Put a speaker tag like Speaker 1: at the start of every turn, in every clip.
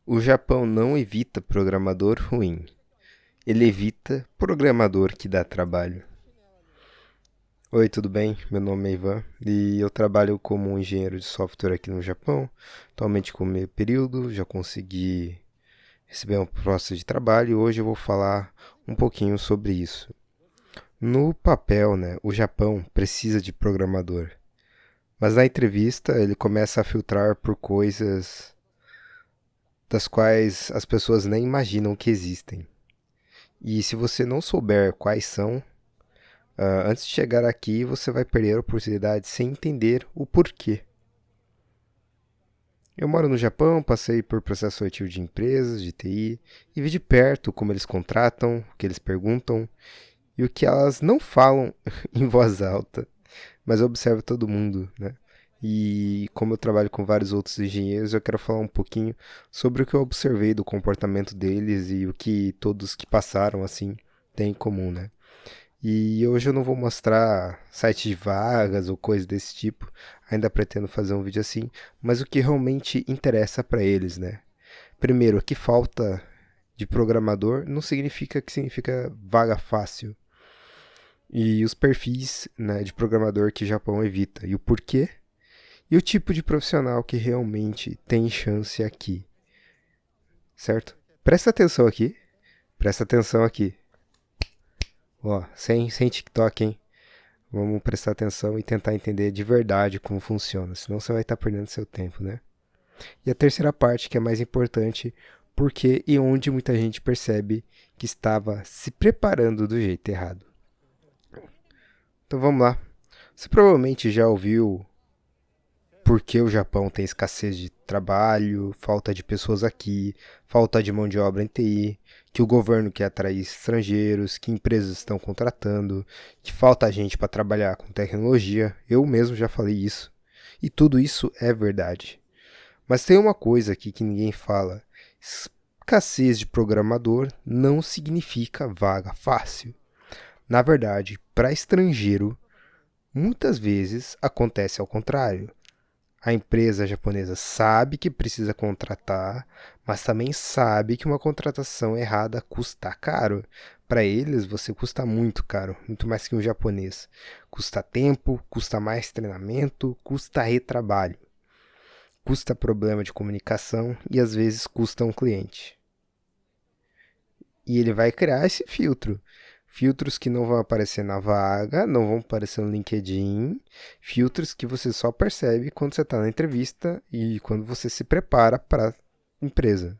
Speaker 1: O Japão não evita programador ruim. Ele evita programador que dá trabalho. Oi, tudo bem? Meu nome é Ivan e eu trabalho como engenheiro de software aqui no Japão. Atualmente com meio período, já consegui receber uma proposta de trabalho e hoje eu vou falar um pouquinho sobre isso. No papel, né, o Japão precisa de programador, mas na entrevista ele começa a filtrar por coisas das quais as pessoas nem imaginam que existem. E se você não souber quais são, antes de chegar aqui você vai perder a oportunidade sem entender o porquê. Eu moro no Japão, passei por processo seletivo de empresas, de TI, e vi de perto como eles contratam, o que eles perguntam e o que elas não falam em voz alta, mas eu observo todo mundo, né? E como eu trabalho com vários outros engenheiros, eu quero falar um pouquinho sobre o que eu observei do comportamento deles e o que todos que passaram assim têm em comum, né? E hoje eu não vou mostrar sites de vagas ou coisa desse tipo, ainda pretendo fazer um vídeo assim, mas o que realmente interessa para eles, né? Primeiro, que falta de programador não significa que significa vaga fácil. E os perfis, né, de programador que o Japão evita, e o porquê, e o tipo de profissional que realmente tem chance aqui, certo? Presta atenção aqui. Ó, sem TikTok, hein? Vamos prestar atenção e tentar entender de verdade como funciona, senão você vai estar perdendo seu tempo, né? E a terceira parte, que é mais importante, porque e onde muita gente percebe que estava se preparando do jeito errado. Então vamos lá. Você provavelmente já ouviu por que o Japão tem escassez de trabalho, falta de pessoas aqui, falta de mão de obra em TI, que o governo quer atrair estrangeiros, que empresas estão contratando, que falta gente para trabalhar com tecnologia. Eu mesmo já falei isso. E tudo isso é verdade. Mas tem uma coisa aqui que ninguém fala. Escassez de programador não significa vaga fácil. Na verdade, para estrangeiro, muitas vezes acontece ao contrário. A empresa japonesa sabe que precisa contratar, mas também sabe que uma contratação errada custa caro. Para eles, você custa muito caro, muito mais que um japonês. Custa tempo, custa mais treinamento, custa retrabalho, custa problema de comunicação e às vezes custa um cliente. E ele vai criar esse filtro. Filtros que não vão aparecer na vaga, não vão aparecer no LinkedIn. Filtros que você só percebe quando você está na entrevista e quando você se prepara para a empresa.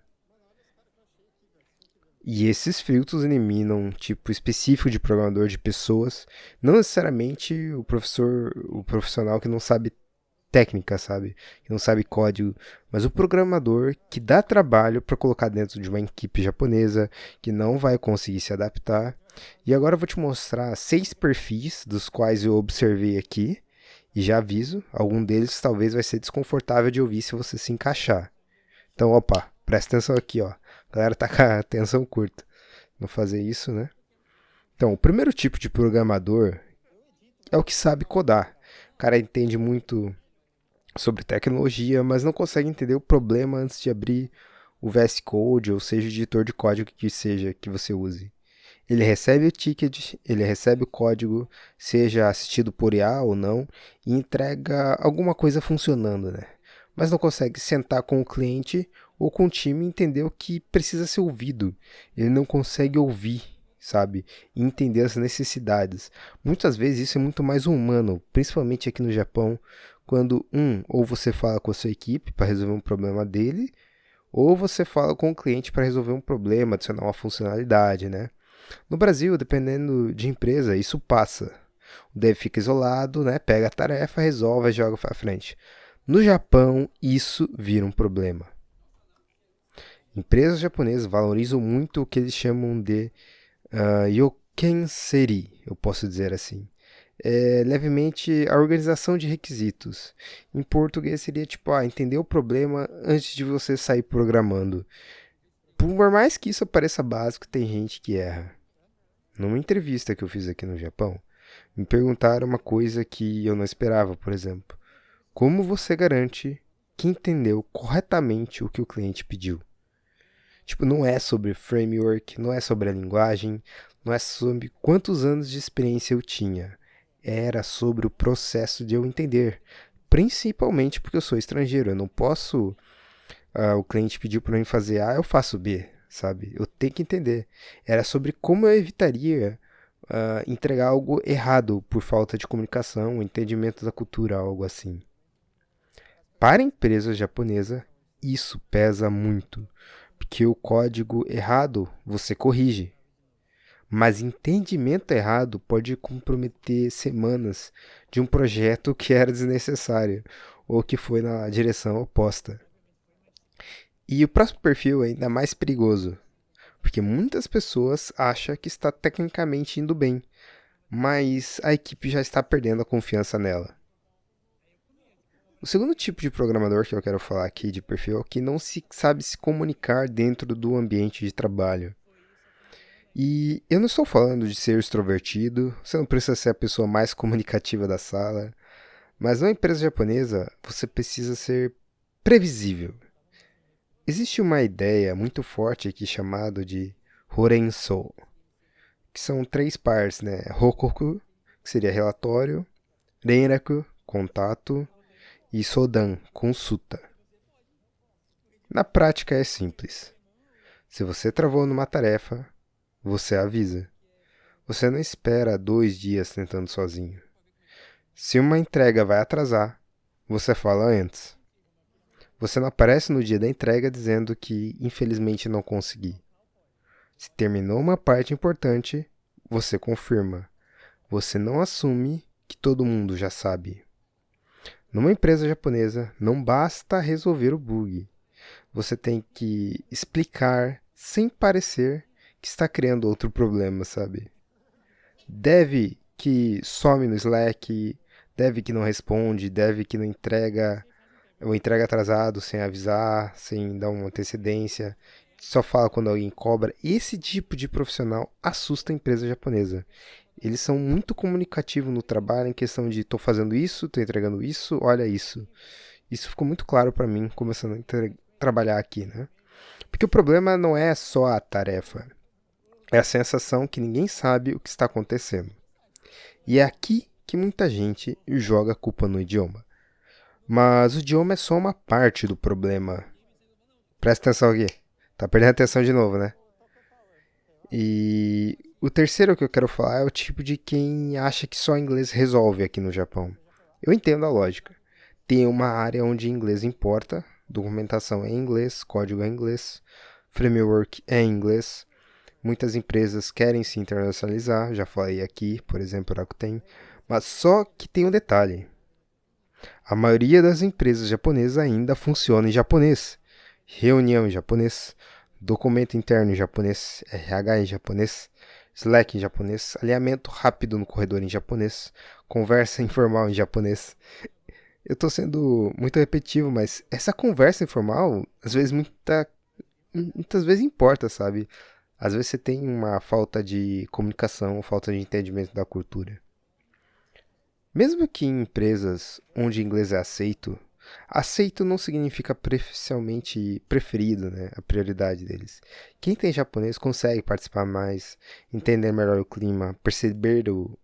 Speaker 1: E esses filtros eliminam um tipo específico de programador de pessoas, não necessariamente o profissional que não sabe técnica, sabe? Que não sabe código, mas o programador que dá trabalho para colocar dentro de uma equipe japonesa, que não vai conseguir se adaptar. E agora eu vou te mostrar 6 perfis dos quais eu observei aqui, e já aviso, algum deles talvez vai ser desconfortável de ouvir se você se encaixar. Então, opa, presta atenção aqui, ó. A galera tá com a atenção curta. Não fazer isso, né? Então, o primeiro tipo de programador é o que sabe codar. O cara entende muito sobre tecnologia, mas não consegue entender o problema antes de abrir o VS Code, ou seja, o editor de código que seja que você use. Ele recebe o ticket, ele recebe o código, seja assistido por IA ou não, e entrega alguma coisa funcionando, né? Mas não consegue sentar com o cliente ou com o time e entender o que precisa ser ouvido. Ele não consegue ouvir, sabe? E entender as necessidades. Muitas vezes isso é muito mais humano, principalmente aqui no Japão, quando ou você fala com a sua equipe para resolver um problema dele, ou você fala com o cliente para resolver um problema, adicionar uma funcionalidade, né? No Brasil, dependendo de empresa, isso passa. O dev fica isolado, né? Pega a tarefa, resolve e joga para frente. No Japão, isso vira um problema. Empresas japonesas valorizam muito o que eles chamam de yokenseri, eu posso dizer assim. É levemente a organização de requisitos. Em português seria tipo, entender o problema antes de você sair programando. Por mais que isso pareça básico, tem gente que erra. Numa entrevista que eu fiz aqui no Japão, me perguntaram uma coisa que eu não esperava, por exemplo. Como você garante que entendeu corretamente o que o cliente pediu? Tipo, não é sobre framework, não é sobre a linguagem, não é sobre quantos anos de experiência eu tinha. Era sobre o processo de eu entender. Principalmente porque eu sou estrangeiro. Eu não posso. O cliente pediu para mim fazer A, eu faço B, sabe? Eu tenho que entender. Era sobre como eu evitaria entregar algo errado por falta de comunicação, entendimento da cultura, algo assim. Para a empresa japonesa, isso pesa muito, porque o código errado você corrige, mas entendimento errado pode comprometer semanas de um projeto que era desnecessário ou que foi na direção oposta. E o próximo perfil é ainda mais perigoso, porque muitas pessoas acham que está tecnicamente indo bem, mas a equipe já está perdendo a confiança nela. O segundo tipo de programador que eu quero falar aqui de perfil é o que não se sabe se comunicar dentro do ambiente de trabalho. E eu não estou falando de ser extrovertido, você não precisa ser a pessoa mais comunicativa da sala, mas numa empresa japonesa você precisa ser previsível. Existe uma ideia muito forte aqui chamada de Horensou, que são três partes, né? Hokoku, que seria relatório, Renraku, contato, e Sodan, consulta. Na prática é simples. Se você travou numa tarefa, você avisa. Você não espera 2 dias tentando sozinho. Se uma entrega vai atrasar, você fala antes. Você não aparece no dia da entrega dizendo que infelizmente não consegui. Se terminou uma parte importante, você confirma. Você não assume que todo mundo já sabe. Numa empresa japonesa, não basta resolver o bug. Você tem que explicar sem parecer que está criando outro problema, sabe? Deve que some no Slack, deve que não responde, deve que não entrega, ou entrega atrasado sem avisar, sem dar uma antecedência, só fala quando alguém cobra. Esse tipo de profissional assusta a empresa japonesa. Eles são muito comunicativos no trabalho em questão de tô fazendo isso, tô entregando isso, olha isso. Isso ficou muito claro para mim começando a trabalhar aqui, né? Porque o problema não é só a tarefa, é a sensação que ninguém sabe o que está acontecendo. E é aqui que muita gente joga a culpa no idioma. Mas o idioma é só uma parte do problema. Presta atenção aqui. Tá perdendo atenção de novo, né? E o terceiro que eu quero falar é o tipo de quem acha que só inglês resolve aqui no Japão. Eu entendo a lógica. Tem uma área onde inglês importa, documentação é em inglês, código é em inglês, framework é em inglês. Muitas empresas querem se internacionalizar, já falei aqui, por exemplo, a Rakuten, mas só que tem um detalhe. A maioria das empresas japonesas ainda funciona em japonês. Reunião em japonês, documento interno em japonês, RH em japonês, Slack em japonês, alinhamento rápido no corredor em japonês, conversa informal em japonês. Eu estou sendo muito repetitivo, mas essa conversa informal, às vezes muitas vezes importa, sabe? Às vezes você tem uma falta de comunicação, falta de entendimento da cultura. Mesmo que em empresas onde inglês é aceito, aceito não significa preferencialmente preferido, né? A prioridade deles. Quem tem japonês consegue participar mais, entender melhor o clima, perceber o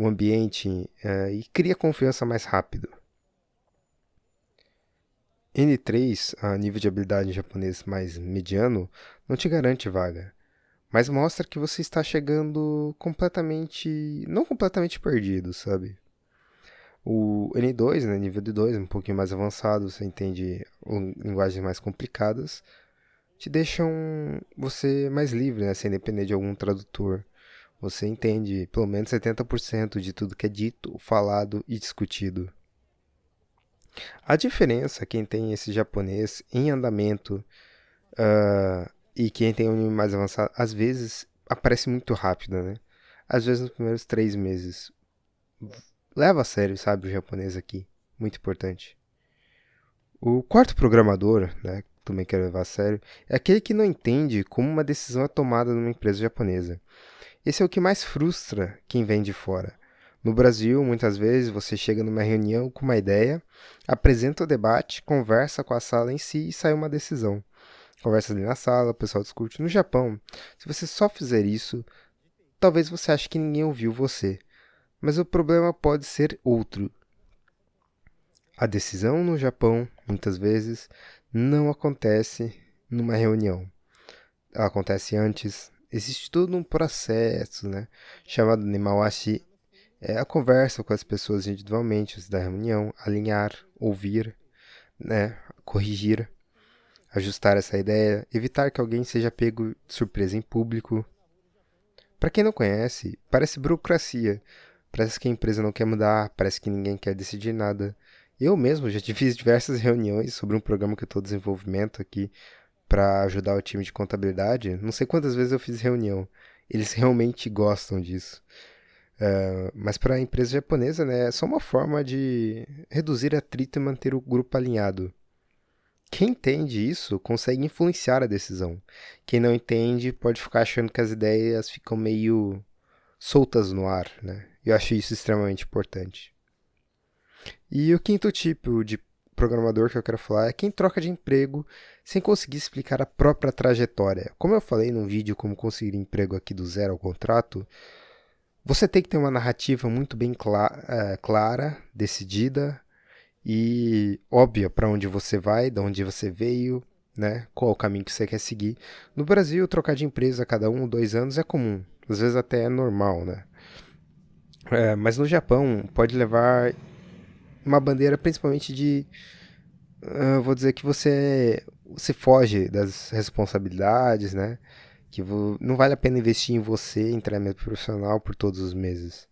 Speaker 1: ambiente e cria confiança mais rápido. N3, a nível de habilidade em japonês mais mediano, não te garante vaga, mas mostra que você está chegando completamente, não completamente perdido, sabe? O N2, né, nível de 2, um pouquinho mais avançado, você entende linguagens mais complicadas, te deixam você mais livre, né, sem depender de algum tradutor. Você entende pelo menos 70% de tudo que é dito, falado e discutido. A diferença, quem tem esse japonês em andamento e quem tem um nível mais avançado, às vezes aparece muito rápido, né? Às vezes nos primeiros 3 meses. Leva a sério, sabe, o japonês aqui. Muito importante. O quarto programador, né, que também quero levar a sério, é aquele que não entende como uma decisão é tomada numa empresa japonesa. Esse é o que mais frustra quem vem de fora. No Brasil, muitas vezes você chega numa reunião com uma ideia, apresenta o debate, conversa com a sala em si e sai uma decisão. Conversa ali na sala, o pessoal discute. No Japão, se você só fizer isso, talvez você ache que ninguém ouviu você. Mas o problema pode ser outro. A decisão no Japão, muitas vezes, não acontece numa reunião. Ela acontece antes. Existe todo um processo, né? Chamado Nemawashi. É a conversa com as pessoas individualmente antes da reunião, alinhar, ouvir, né? Corrigir, ajustar essa ideia, evitar que alguém seja pego de surpresa em público. Para quem não conhece, parece burocracia. Parece que a empresa não quer mudar, parece que ninguém quer decidir nada. Eu mesmo já fiz diversas reuniões sobre um programa que eu estou em desenvolvimento aqui para ajudar o time de contabilidade. Não sei quantas vezes eu fiz reunião. Eles realmente gostam disso. Mas para a empresa japonesa, né, é só uma forma de reduzir atrito e manter o grupo alinhado. Quem entende isso consegue influenciar a decisão. Quem não entende pode ficar achando que as ideias ficam meio soltas no ar, né? Eu acho isso extremamente importante. E o quinto tipo de programador que eu quero falar é quem troca de emprego sem conseguir explicar a própria trajetória. Como eu falei num vídeo como conseguir emprego aqui do zero ao contrato, você tem que ter uma narrativa muito bem clara, decidida e óbvia para onde você vai, de onde você veio, né? Qual é o caminho que você quer seguir. No Brasil, trocar de empresa a cada 1 ou 2 anos é comum, às vezes até é normal, né? Mas no Japão pode levar uma bandeira principalmente de, vou dizer que você foge das responsabilidades, né? Que não vale a pena investir em você, em treinamento profissional por todos os meses.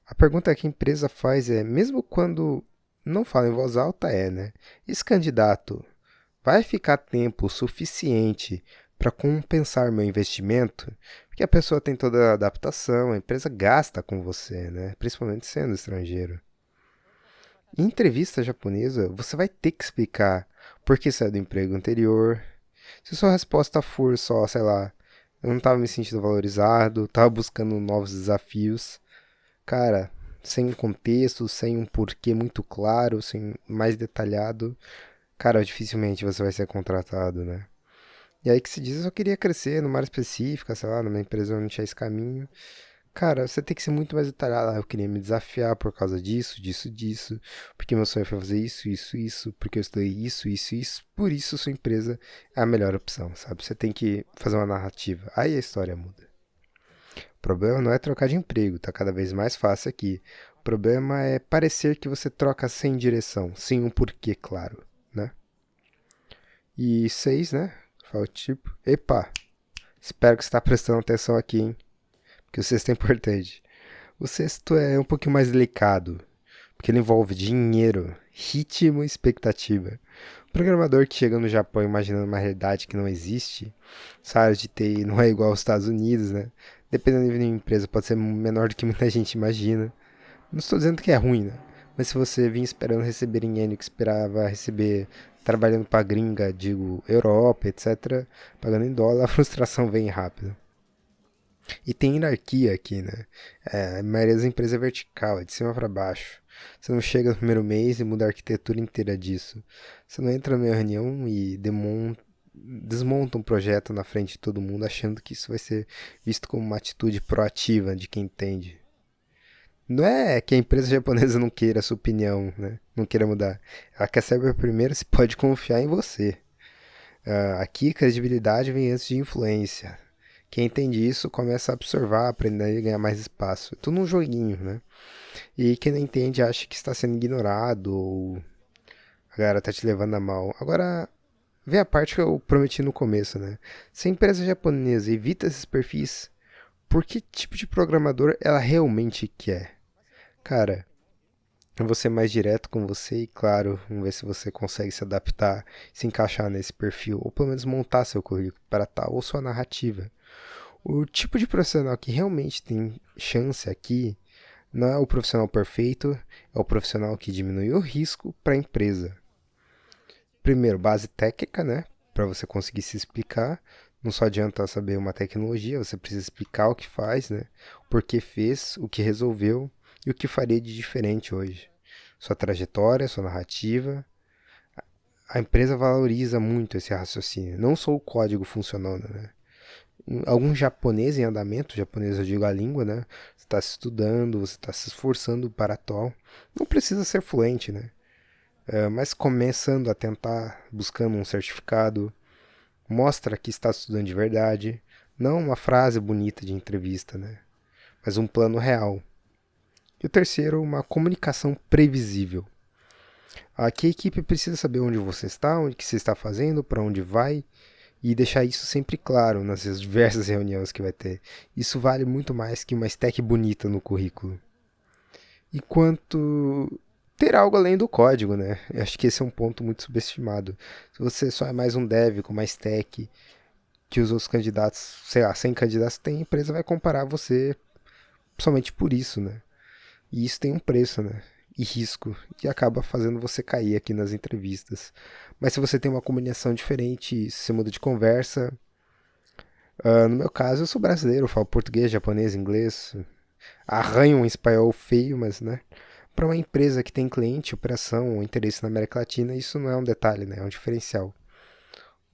Speaker 1: A pergunta que a empresa faz é, mesmo quando não fala em voz alta, né? Esse candidato vai ficar tempo suficiente para compensar meu investimento? Porque a pessoa tem toda a adaptação, a empresa gasta com você, né? Principalmente sendo estrangeiro. Em entrevista japonesa, você vai ter que explicar por que saiu do emprego anterior. Se sua resposta for só, sei lá, eu não estava me sentindo valorizado, estava buscando novos desafios, cara, sem um contexto, sem um porquê muito claro, sem mais detalhado, cara, dificilmente você vai ser contratado, né? E aí que se diz, eu queria crescer numa área específica, sei lá, numa empresa onde tinha esse caminho. Cara, você tem que ser muito mais detalhado. Ah, eu queria me desafiar por causa disso, disso, disso. Porque meu sonho foi fazer isso, isso, isso. Porque eu estudei isso, isso, isso. Por isso sua empresa é a melhor opção, sabe? Você tem que fazer uma narrativa. Aí a história muda. O problema não é trocar de emprego, tá cada vez mais fácil aqui. O problema é parecer que você troca sem direção, sem um porquê claro, né? E 6, né? Fala o tipo. Epa! Espero que você está prestando atenção aqui, hein? Porque o sexto é importante. O sexto é um pouquinho mais delicado, porque ele envolve dinheiro, ritmo e expectativa. O programador que chega no Japão imaginando uma realidade que não existe, essa área de TI não é igual aos Estados Unidos, né? Dependendo do nível de empresa, pode ser menor do que muita gente imagina. Não estou dizendo que é ruim, né? Mas se você vinha esperando receber em yen o que esperava receber trabalhando para gringa, digo, Europa, etc., pagando em dólar, a frustração vem rápido. E tem hierarquia aqui, né? A maioria das empresas é vertical, é de cima para baixo. Você não chega no primeiro mês e muda a arquitetura inteira disso. Você não entra numa reunião e desmonta um projeto na frente de todo mundo achando que isso vai ser visto como uma atitude proativa de quem entende. Não é que a empresa japonesa não queira a sua opinião, né? Não queira mudar. Ela quer saber primeiro se pode confiar em você. Aqui, credibilidade vem antes de influência. Quem entende isso começa a observar, aprender e ganhar mais espaço. É tudo um joguinho, né? E quem não entende acha que está sendo ignorado ou a galera tá te levando a mal. Agora, vem a parte que eu prometi no começo, né? Se a empresa japonesa evita esses perfis, por que tipo de programador ela realmente quer? Cara, eu vou ser mais direto com você e, claro, vamos ver se você consegue se adaptar, se encaixar nesse perfil, ou pelo menos montar seu currículo para tal, ou sua narrativa. O tipo de profissional que realmente tem chance aqui não é o profissional perfeito, é o profissional que diminui o risco para a empresa. Primeiro, base técnica, né? Para você conseguir se explicar. Não só adianta saber uma tecnologia, você precisa explicar o que faz, né? Por que fez, o que resolveu e o que faria de diferente hoje. Sua trajetória, sua narrativa, A empresa valoriza muito esse raciocínio, não só o código funcionando, né? Algum japonês em andamento, japonês eu digo a língua, né? Você está estudando, você está se esforçando para tal. Não precisa ser fluente, né? Mas começando a tentar, buscando um certificado, mostra que está estudando de verdade, não uma frase bonita de entrevista, né? Mas um plano real. E o terceiro, uma comunicação previsível. Aqui a equipe precisa saber onde você está, onde que você está fazendo, para onde vai e deixar isso sempre claro nas diversas reuniões que vai ter. Isso vale muito mais que uma stack bonita no currículo. E quanto ter algo além do código, né? Eu acho que esse é um ponto muito subestimado. Se você só é mais um dev com uma stack que os outros candidatos, sei lá, 100 candidatos têm, a empresa vai comparar você somente por isso, né? E isso tem um preço, né? E risco, e acaba fazendo você cair aqui nas entrevistas. Mas se você tem uma combinação diferente, se você muda de conversa, no meu caso eu sou brasileiro, eu falo português, japonês, inglês, arranho um espanhol feio, mas né, para uma empresa que tem cliente, operação ou interesse na América Latina, isso não é um detalhe, né? É um diferencial.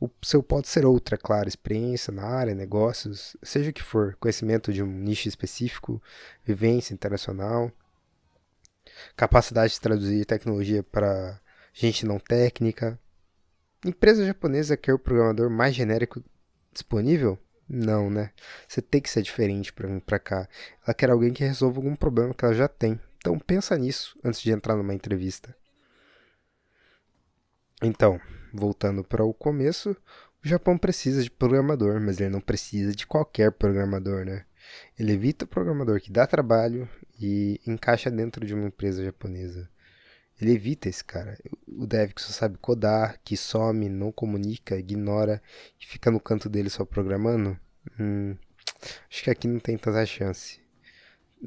Speaker 1: O seu pode ser outra, claro, experiência na área, negócios, seja o que for, conhecimento de um nicho específico, vivência internacional, capacidade de traduzir tecnologia para gente não técnica. Empresa japonesa quer o programador mais genérico disponível? Não, né? Você tem que ser diferente para vir para cá. Ela quer alguém que resolva algum problema que ela já tem. Então pensa nisso antes de entrar numa entrevista. Então, voltando para o começo, o Japão precisa de programador, mas ele não precisa de qualquer programador, né? Ele evita o programador que dá trabalho e encaixa dentro de uma empresa japonesa. Ele evita esse cara. O dev que só sabe codar, que some, não comunica, ignora e fica no canto dele só programando. Acho que aqui não tem tanta chance.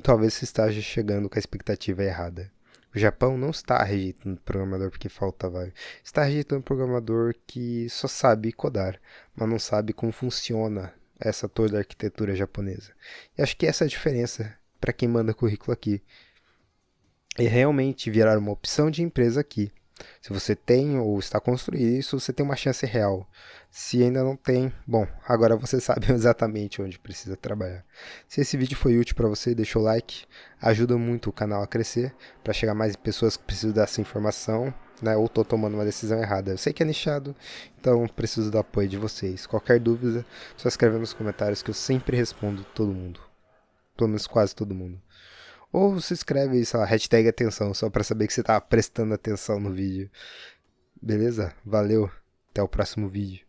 Speaker 1: Talvez você esteja chegando com a expectativa errada. O Japão não está rejeitando programador porque falta vaga. Está rejeitando programador que só sabe codar, mas não sabe como funciona essa toda a arquitetura japonesa. E acho que essa é a diferença para quem manda currículo aqui. E realmente virar uma opção de empresa aqui. Se você tem ou está construindo isso, você tem uma chance real. Se ainda não tem, bom, agora você sabe exatamente onde precisa trabalhar. Se esse vídeo foi útil para você, deixa o like, ajuda muito o canal a crescer, para chegar mais pessoas que precisam dessa informação, né, ou estou tomando uma decisão errada. Eu sei que é nichado, então preciso do apoio de vocês. Qualquer dúvida, só escreve nos comentários que eu sempre respondo todo mundo. Pelo menos quase todo mundo. Ou você escreve, sei lá, hashtag atenção, só pra saber que você tá prestando atenção no vídeo. Beleza? Valeu. Até o próximo vídeo.